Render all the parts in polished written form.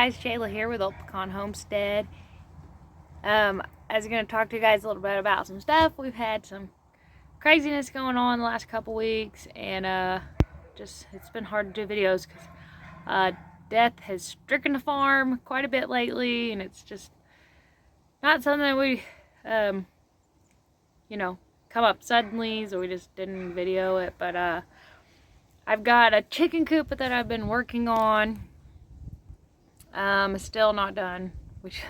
guys, Shayla here with Old Pecan Homestead. I was going to talk to you guys a little bit about some stuff. We've had some craziness going on the last couple weeks, and it's been hard to do videos because death has stricken the farm quite a bit lately, and it's just not something that we, come up suddenly, so we just didn't video it. But I've got a chicken coop that I've been working on. Still not done, which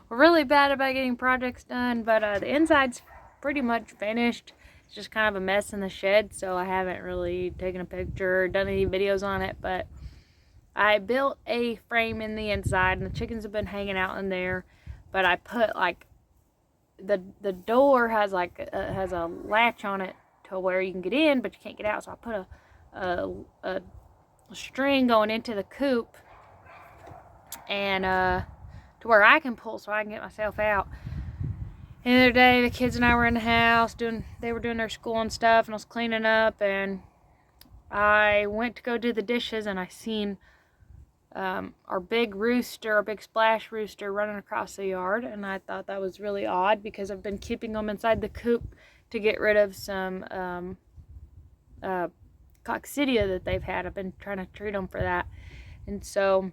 we're really bad about getting projects done, but the inside's pretty much finished. It's just kind of a mess in the shed, so I haven't really taken a picture or done any videos on it. But I built a frame in the inside, and the chickens have been hanging out in there. But I put like the door has like has a latch on it to where you can get in, but you can't get out. So I put a string going into the coop, and to where I can pull so I can get myself out. And the other day, the kids and I were in the house they were doing their school and stuff, and I was cleaning up, and I went to go do the dishes, and I seen our big splash rooster running across the yard, and I thought that was really odd because I've been keeping them inside the coop to get rid of some coccidia that they've had. I've been trying to treat them for that, and so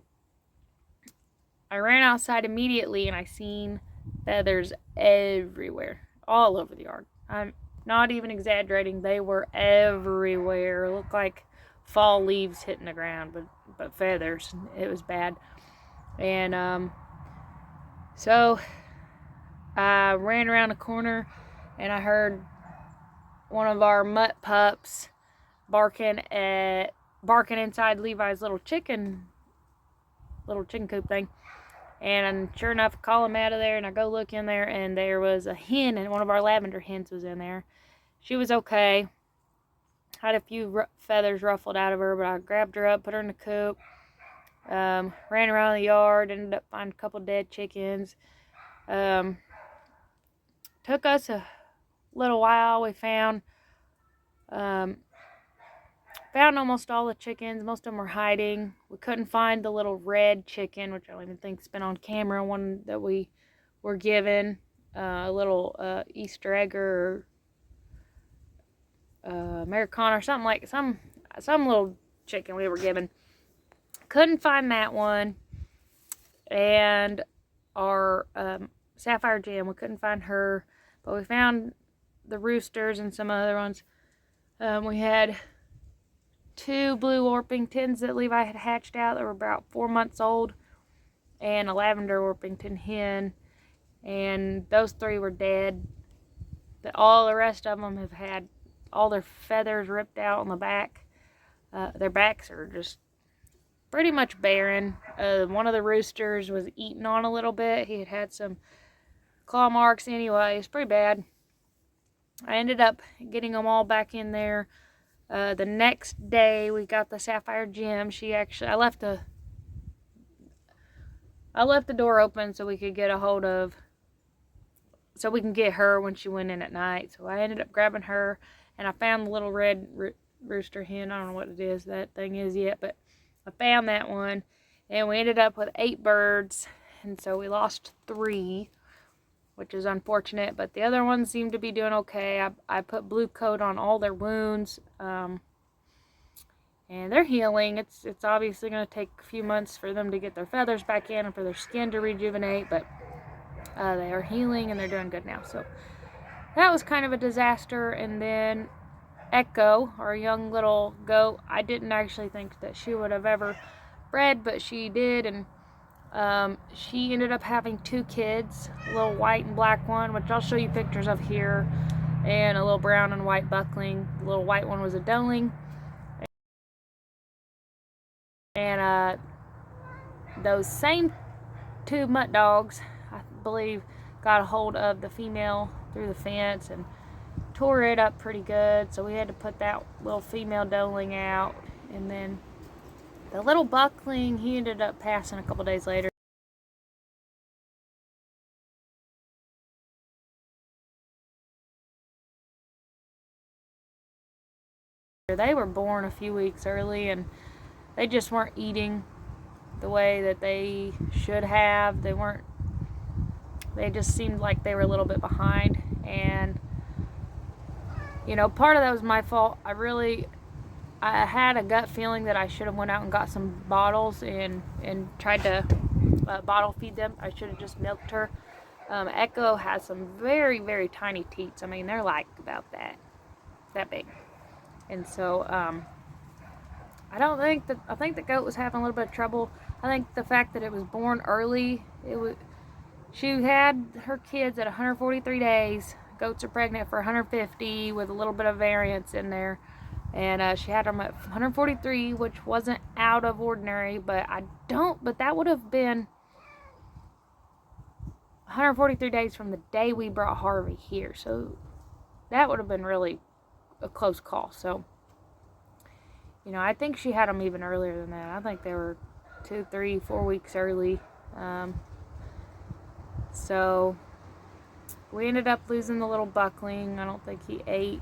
I ran outside immediately, and I seen feathers everywhere, all over the yard. I'm not even exaggerating. They were everywhere. It looked like fall leaves hitting the ground, but feathers. It was bad. And so I ran around the corner, and I heard one of our mutt pups barking inside Levi's little chicken coop thing. And sure enough, I call him out of there, and I go look in there, and there was a hen, and one of our lavender hens was in there. She was okay. Had a few feathers ruffled out of her, but I grabbed her up, put her in the coop, ran around the yard, ended up finding a couple dead chickens. Took us a little while. We found almost all the chickens. Most of them were hiding. We couldn't find the little red chicken, which I don't even think's been on camera, one that we were given, a little Easter egg or Americana or something, like some little chicken we were given. Couldn't find that one. And our sapphire gem, we couldn't find her, but we found the roosters and some other ones. We had 2 blue Orpingtons that Levi had hatched out that were about 4 months old, and a lavender Orpington hen, and those 3 were dead. All the rest of them have had all their feathers ripped out on the back. Their backs are just pretty much barren. One of the roosters was eaten on a little bit. He had some claw marks anyway. It's pretty bad. I ended up getting them all back in there. The next day we got the sapphire gem. I left the door open so we could get so we can get her when she went in at night. So I ended up grabbing her, and I found the little red rooster hen. I don't know what it is, that thing is yet, but I found that one, and we ended up with 8 birds, and so we lost 3, which is unfortunate, but the other ones seem to be doing okay. I put blue coat on all their wounds, and they're healing. It's obviously going to take a few months for them to get their feathers back in and for their skin to rejuvenate, but they are healing, and they're doing good now. So that was kind of a disaster. And then Echo, our young little goat, I didn't actually think that she would have ever bred, but she did, and she ended up having 2 kids, a little white and black one, which I'll show you pictures of here, and a little brown and white buckling. The little white one was a doeling, and those same 2 mutt dogs, I believe, got a hold of the female through the fence and tore it up pretty good, so we had to put that little female doeling out. And then the little buckling, he ended up passing a couple days later. They were born a few weeks early, and they just weren't eating the way that they should have. They just seemed like they were a little bit behind, and you know, part of that was my fault. I had a gut feeling that I should have went out and got some bottles and tried to bottle feed them. I should have just milked her. Echo has some very, very tiny teats. I mean, they're like about that big. And so I think the goat was having a little bit of trouble. I think the fact that it was born early, she had her kids at 143 days. Goats are pregnant for 150 with a little bit of variance in there. And she had them at 143, which wasn't out of ordinary, but that would have been 143 days from the day we brought Harvey here. So that would have been really a close call. So, you know, I think she had them even earlier than that. I think they were 2, 3, 4 weeks early. So we ended up losing the little buckling. I don't think he ate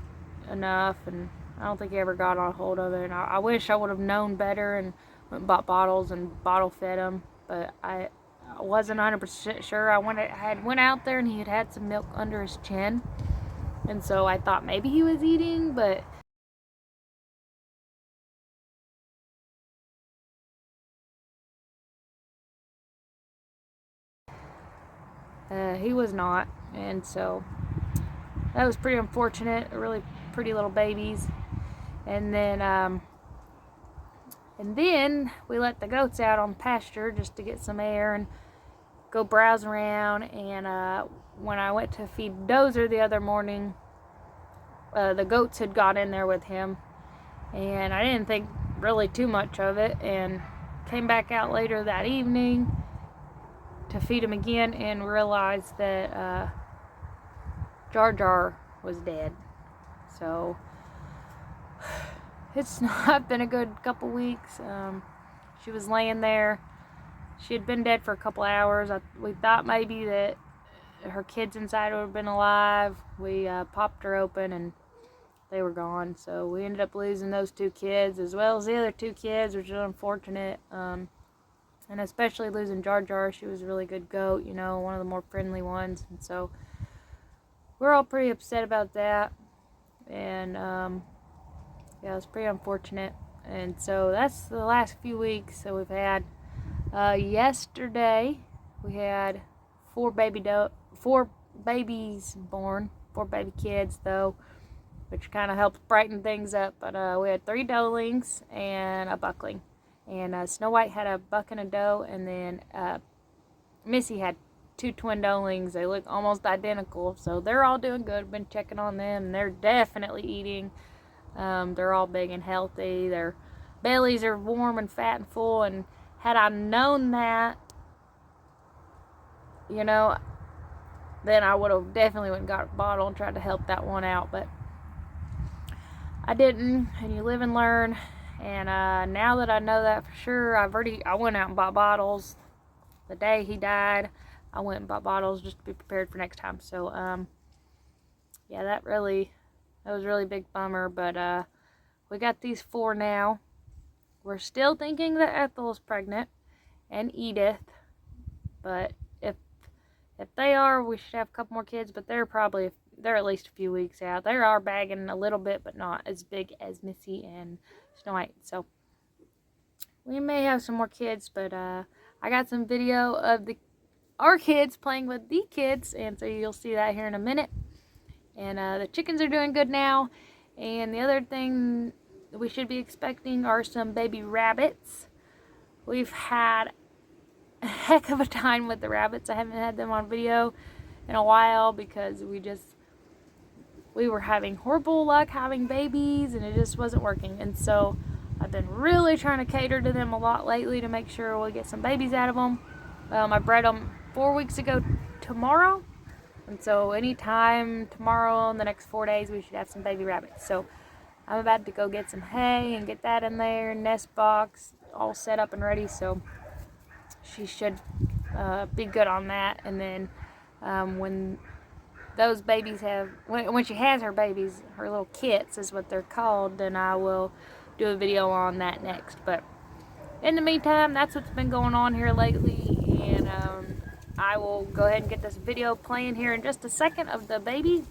enough, and I don't think he ever got a hold of it. And I wish I would have known better and went and bought bottles and bottle fed him. But I wasn't 100% sure. I went out there and he had some milk under his chin. And so I thought maybe he was eating, but he was not. And so that was pretty unfortunate. Really pretty little babies. And then we let the goats out on the pasture just to get some air and go browse around. And when I went to feed Dozer the other morning, the goats had got in there with him, and I didn't think really too much of it, and came back out later that evening to feed him again and realized that Jar Jar was dead. So it's not been a good couple weeks. She was laying there. She had been dead for a couple hours. We thought maybe that her kids inside would have been alive. We popped her open and they were gone. So we ended up losing those 2 kids as well as the other 2 kids, which is unfortunate. And especially losing Jar Jar. She was a really good goat, you know, one of the more friendly ones. And so we're all pretty upset about that. And yeah, it's pretty unfortunate. And so that's the last few weeks that we've had. Yesterday we had 4 babies born, 4 baby kids though, which kind of helped brighten things up. But we had 3 doelings and a buckling. And Snow White had a buck and a doe, and then Missy had 2 twin doelings. They look almost identical, so they're all doing good. Been checking on them, and they're definitely eating. They're all big and healthy. Their bellies are warm and fat and full, and had I known that, you know, then I would have definitely went and got a bottle and tried to help that one out, but I didn't. And you live and learn. And now that I know that for sure, I went out and bought bottles. The day he died, I went and bought bottles just to be prepared for next time. So yeah, that was a really big bummer. But we got these 4 now. We're still thinking that Ethel is pregnant and Edith, but if they are, we should have a couple more kids. But they're at least a few weeks out. They are bagging a little bit, but not as big as Missy and Snow White. So we may have some more kids, but I got some video of our kids playing with the kids, and so you'll see that here in a minute. And the chickens are doing good now. And the other thing we should be expecting are some baby rabbits. We've had a heck of a time with the rabbits. I haven't had them on video in a while because we were having horrible luck having babies, and it just wasn't working. And so I've been really trying to cater to them a lot lately to make sure we get some babies out of them. I bred them 4 weeks ago tomorrow, and so anytime tomorrow in the next 4 days we should have some baby rabbits. So I'm about to go get some hay and get that in there, nest box all set up and ready, so she should be good on that. And then when those babies when she has her babies, her little kits is what they're called, then I will do a video on that next. But in the meantime, that's what's been going on here lately, and I will go ahead and get this video playing here in just a second of the baby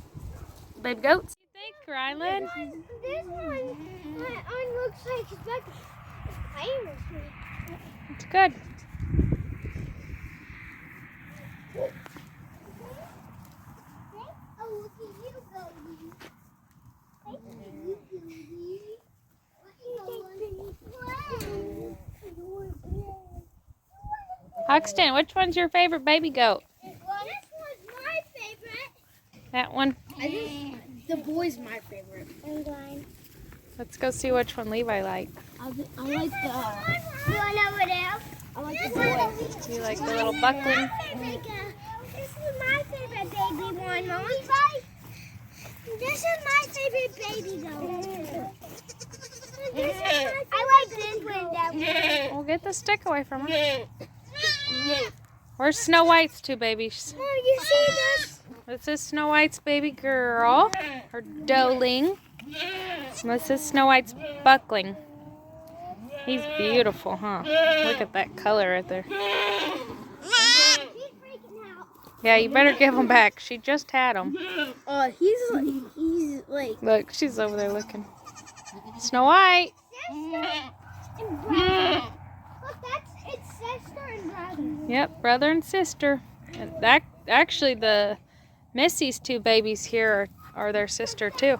goats. What do you think, Rylan? This one looks like it's like playing with me. It's good. Oh, look at you, Goldie. Look at you, Goldie. Huxton, which one's your favorite baby goat? This one's my favorite. That one? I think the boy's my favorite. And mine. Let's go see which one Levi likes. I like the... You want to know what else? I like the boy. You like the little buckling? This is my favorite baby one, Mom. This is my favorite baby goat. I like this one, though. We'll get the stick away from her. Where's Snow White's two babies? Mom, you see this? This is Snow White's baby girl, her doeling. This is Snow White's buckling. He's beautiful, huh? Look at that color right there. She's freaking out. Yeah, you better give him back. She just had him. He's like... Look, she's over there looking. Snow White. Sister and brother. Look, it's sister and brother. Yep, brother and sister. And that actually the Missy's two babies here are their sister too.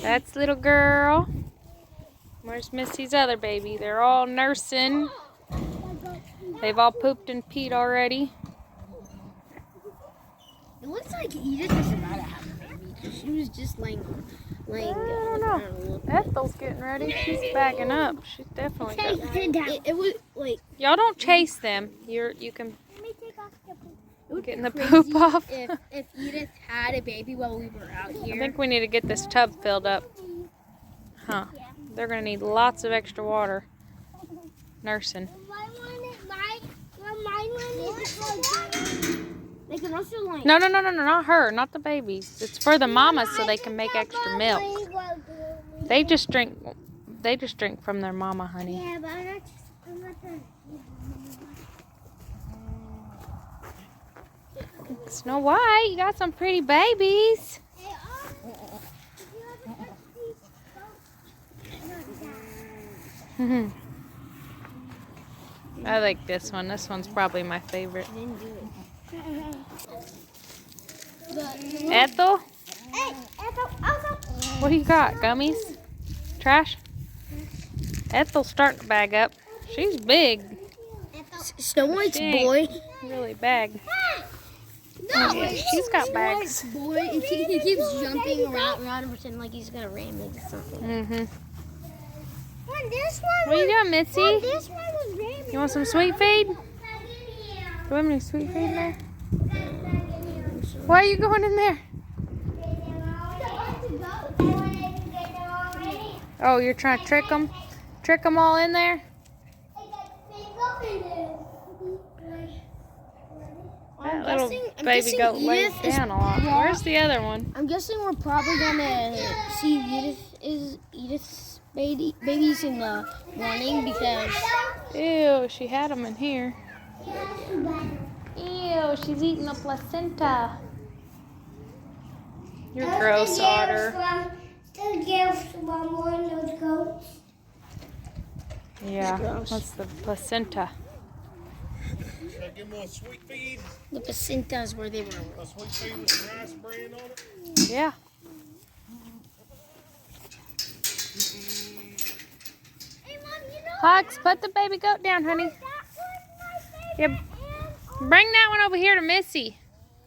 That's little girl. Where's Missy's other baby? They're all nursing. They've all pooped and peed already. It looks like Edith is about to have a baby. She was just laying I don't know. Ethel's getting ready. She's bagging up. She's definitely got it was like... Y'all don't chase them. You can Let me take off the poop. getting the poop off. If Edith had a baby while we were out here. I think we need to get this tub filled up. Huh. They're going to need lots of extra water. Nursing. They can also like... No, not her. Not the babies. It's for the mamas so they can make extra milk. They just drink from their mama, honey. Yeah, but I'm not Snow White, you got some pretty babies. I like this one. This one's probably my favorite. Ethel? What do you got? Gummies? Trash? Ethel's starting to bag up. She's big. Snow White's She boy. ain't really bag. Yeah, she's got bags. Boy, he keeps jumping around and pretending like he's gonna ram into something. What are you doing, Mitzi? You want some sweet feed? Do we have any sweet feed in there? Why are you going in there? Oh, you're trying to trick them? Trick them all in there? That little baby goat lays down a lot. Where's the other one? I'm guessing we're probably gonna see Edith's babies in the morning because... Ew, she had them in here. Ew, she's eating the placenta. You're gross, Otter. Yeah, what's the placenta? Should I give them a sweet feed? The placentas where they were... A sweet feed with some rice bran on it? Yeah. Hux, put the baby goat down, honey. Yeah, bring that one over here to Missy.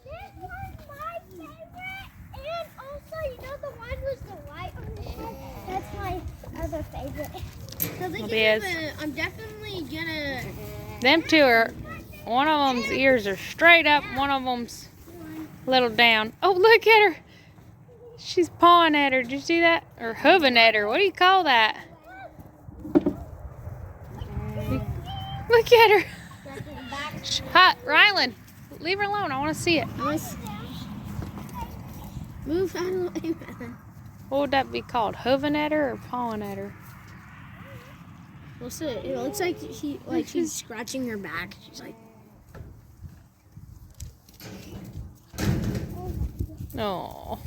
This one's my favorite, and also, you know the one with the white on the head? That's my other favorite. I'm definitely gonna... Them two are, one of them's ears are straight up, one of them's a little down. Oh, look at her. She's pawing at her. Did you see that? Or hooving at her. What do you call that? Look at her. Hot, Rylan, leave her alone. I want to see it. Move out of the way, man. What would that be called? Hooving at her or pawing at her? What's it? It looks like she's scratching her back. She's like, Oh,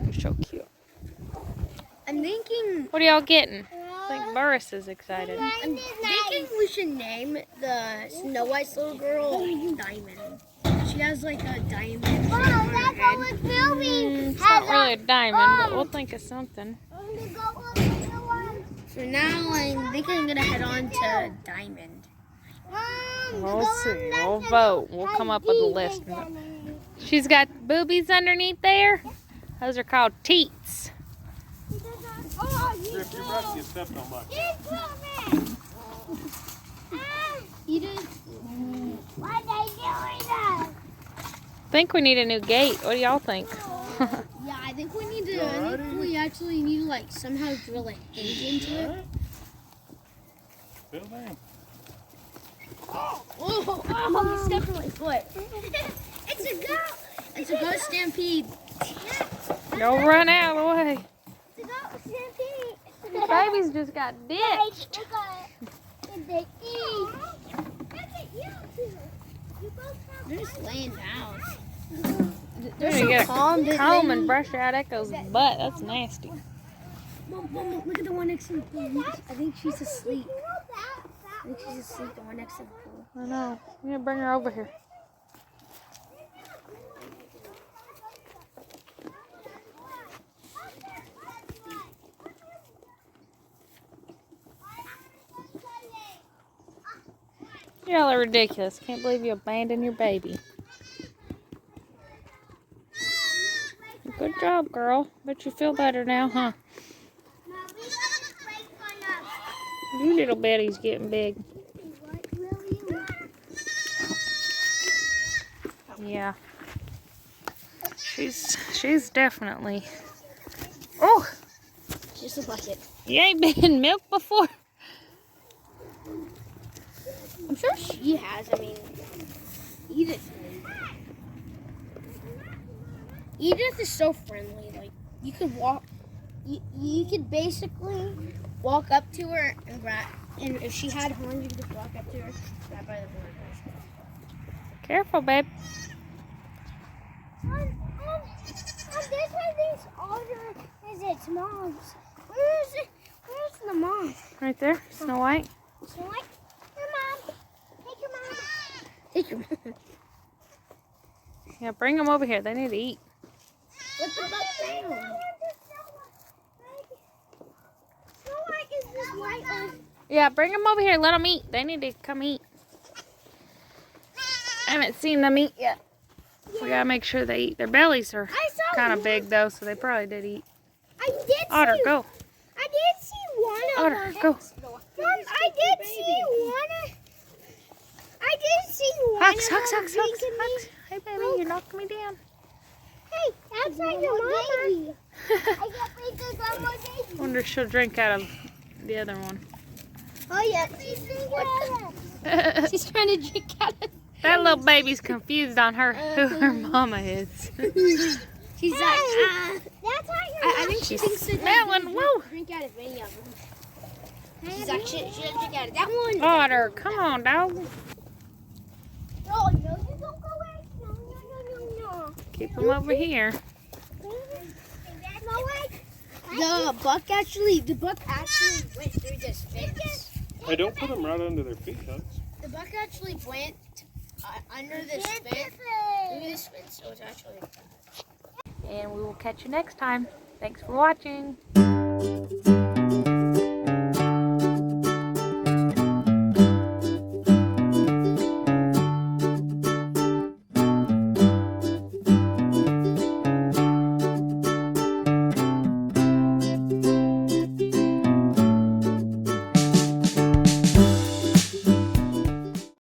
you're so cute. I'm thinking. What are y'all getting? I think Burris is excited. I'm thinking we should name the Snow White's little girl Diamond. She has like a diamond. It's not really a diamond, but we'll think of something. For now, I think I'm gonna head on to Diamond. We'll see. We'll vote. We'll come up with a list. She's got boobies underneath there. Those are called teats. Rip, you're about to get stepped on much. You did. I think we need a new gate. What do y'all think? Yeah, I think we need to. I think we actually need to like somehow drill a hinge into it. Bill down. Oh, you stepped on my foot. It's a goat. It's a goat stampede. Don't run out of the way. It's a goat stampede. The babies just got ditched. They're just laying down. They're They're gonna so get calm. a comb and brush out Echo's butt. That's nasty. Mom, look at the one next to the pool. I think she's asleep. I think she's asleep, the one next to the pool. I know. I'm gonna bring her over here. Y'all are ridiculous. Can't believe you abandoned your baby. Good job, girl. Bet you feel better now, huh? You little Betty's getting big. Yeah. She's definitely. Oh! Just a bucket. You ain't been in milk before? I'm sure she has. I mean, Edith is so friendly. Like, you could walk. You could basically walk up to her and grab. And if she had horns, you could just walk up to her, grab by the board. Careful, babe. This one thinks Alder is its mom's. Where's the mom? Right there, Snow White. Snow White? Your mom. Take your mom. Take your mom. Yeah, bring them over here. They need to eat. What's the butt down? Snow White is this white one. Yeah, bring them over here. Let them eat. They need to come eat. I haven't seen them eat yet. We gotta make sure they eat. Their bellies are kind of big though, so they probably did eat. I did Otter, go. I did see one of Otter, them. go. Mom, I did see one. I did see one. Hux. of them Hux. drinking me. Hey, baby, you're knocking me down. Hey, that's not your mama. I got bigger than my baby. Wonder if she'll drink out of the other one. Oh yeah, please drink That She's trying to drink out of. little baby's confused on who her mama is. She's like, that's not your mama. I think she thinks that Smelling, woo. drink out of any of them. She's like, she doesn't drink out of that one. Otter, come on, dog. No, you don't go away. No. Keep them over here. The buck actually went through this fence. Hey, don't put them right under their feet, Hux. The buck actually went under this fence, through this fence, so it's actually. And we will catch you next time. Thanks for watching.